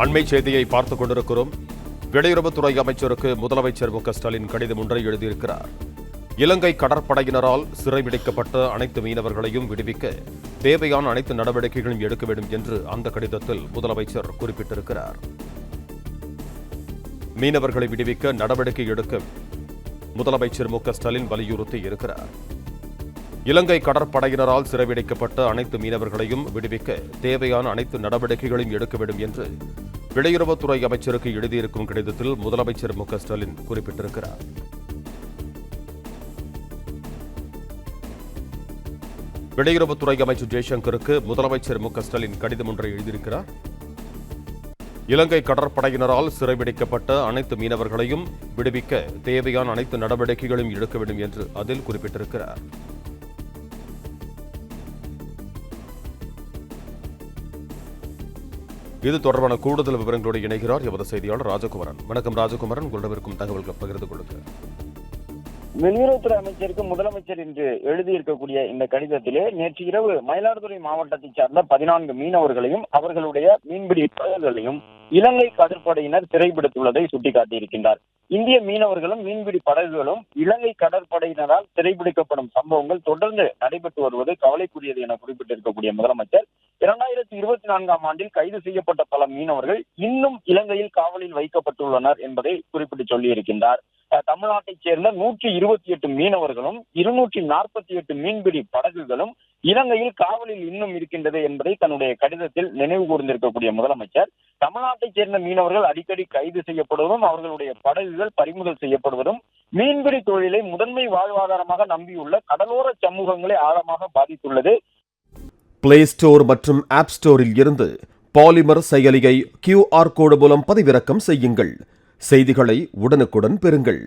அண்மை செய்தியை பார்த்துக் கொண்டிருக்கிறோம். வெளியுறவுத்துறை அமைச்சருக்கு முதலமைச்சர் மு.க.ஸ்டாலின் கடிதம் ஒன்றை எழுதியிருக்கிறார். இலங்கை கடற்படையினரால் சிறைபிடிக்கப்பட்ட அனைத்து மீனவர்களையும் விடுவிக்க தேவையான அனைத்து நடவடிக்கைகளையும் எடுக்க வேண்டும் என்று அந்த கடிதத்தில் முதலமைச்சர் குறிப்பிட்டிருக்கிறார். மீனவர்களை விடுவிக்க நடவடிக்கை எடுக்க முதலமைச்சர் மு.க.ஸ்டாலின் வலியுறுத்தி இருக்கிறார். இலங்கை கடற்படையினரால் சிறைபிடிக்கப்பட்ட அனைத்து மீனவர்களையும் விடுவிக்க தேவையான அனைத்து நடவடிக்கைகளையும் எடுக்க வேண்டும் என்று வெளியுறவுத்துறை அமைச்சருக்கு எழுதியிருக்கும் கடிதத்தில் முதலமைச்சர் மு.க.ஸ்டாலின் குறிப்பிட்டிருக்கிறார். வெளியுறவுத்துறை அமைச்சர் ஜெய்சங்கருக்கு முதலமைச்சர் மு.க.ஸ்டாலின் கடிதம் ஒன்றை எழுதியிருக்கிறார். இலங்கை கடற்படையினரால் சிறைபிடிக்கப்பட்ட அனைத்து மீனவர்களையும் விடுவிக்க தேவையான அனைத்து நடவடிக்கைகளையும் எடுக்க வேண்டும் என்று அதில் குறிப்பிட்டிருக்கிறார். இது தொடர்பான கூடுதல் விவரங்களோடு இணைகிறார் எமது செய்தியாளர் ராஜகுமரன். வணக்கம் ராஜகுமரன், உங்களிடம் இருக்கும் தகவல்களை பகிர்ந்து கொள்ளுங்கள். வெளியுறவுத்துறை அமைச்சருக்கு முதலமைச்சர் இன்று எழுதியிருக்கக்கூடிய இந்த கடிதத்திலே நேற்று இரவு மயிலாடுதுறை மாவட்டத்தைச் சார்ந்த 14 மீனவர்களையும் அவர்களுடைய மீன்பிடி படகுகளையும் இலங்கை கடற்படையினர் சிறைபிடித்துள்ளதை சுட்டிக்காட்டியிருக்கின்றார். இந்திய மீனவர்களும் மீன்பிடி படகுகளும் இலங்கை கடற்படையினரால் சிறைபிடிக்கப்படும் சம்பவங்கள் தொடர்ந்து நடைபெற்று வருவது கவலைக்குரியது என குறிப்பிட்டிருக்கக்கூடிய முதலமைச்சர் 2024ஆம் ஆண்டில் கைது செய்யப்பட்ட பல மீனவர்கள் இன்னும் இலங்கையில் காவலில் வைக்கப்பட்டுள்ளனர் என்பதை குறிப்பிட்டு சொல்லியிருக்கின்றார். தமிழ்நாட்டைச் சேர்ந்த 128 மீனவர்களும் 248 மீன்பிடி படகுகளும் இலங்கையில் காவலில் இன்னும் இருக்கின்றது என்பதை தன்னுடைய கடிதத்தில் நினைவு கூர்ந்திருக்கக்கூடிய முதலமைச்சர் தமிழ்நாட்டைச் சேர்ந்த மீனவர்கள் அடிக்கடி கைது செய்யப்படுவதும் அவர்களுடைய படகுகள் பறிமுதல் செய்யப்படுவதும் மீன்பிடி தொழிலை முதன்மை வாழ்வாதாரமாக நம்பியுள்ள கடலோர சமூகங்களை ஆழமாக பாதித்துள்ளது. பிளே ஸ்டோர் மற்றும் ஆப் ஸ்டோரில் இருந்து பாலிமர் செயலியை QR கோடு மூலம் பதிவிறக்கம் செய்யுங்கள். செய்திகளை உடனுக்குடன் பெறுங்கள்.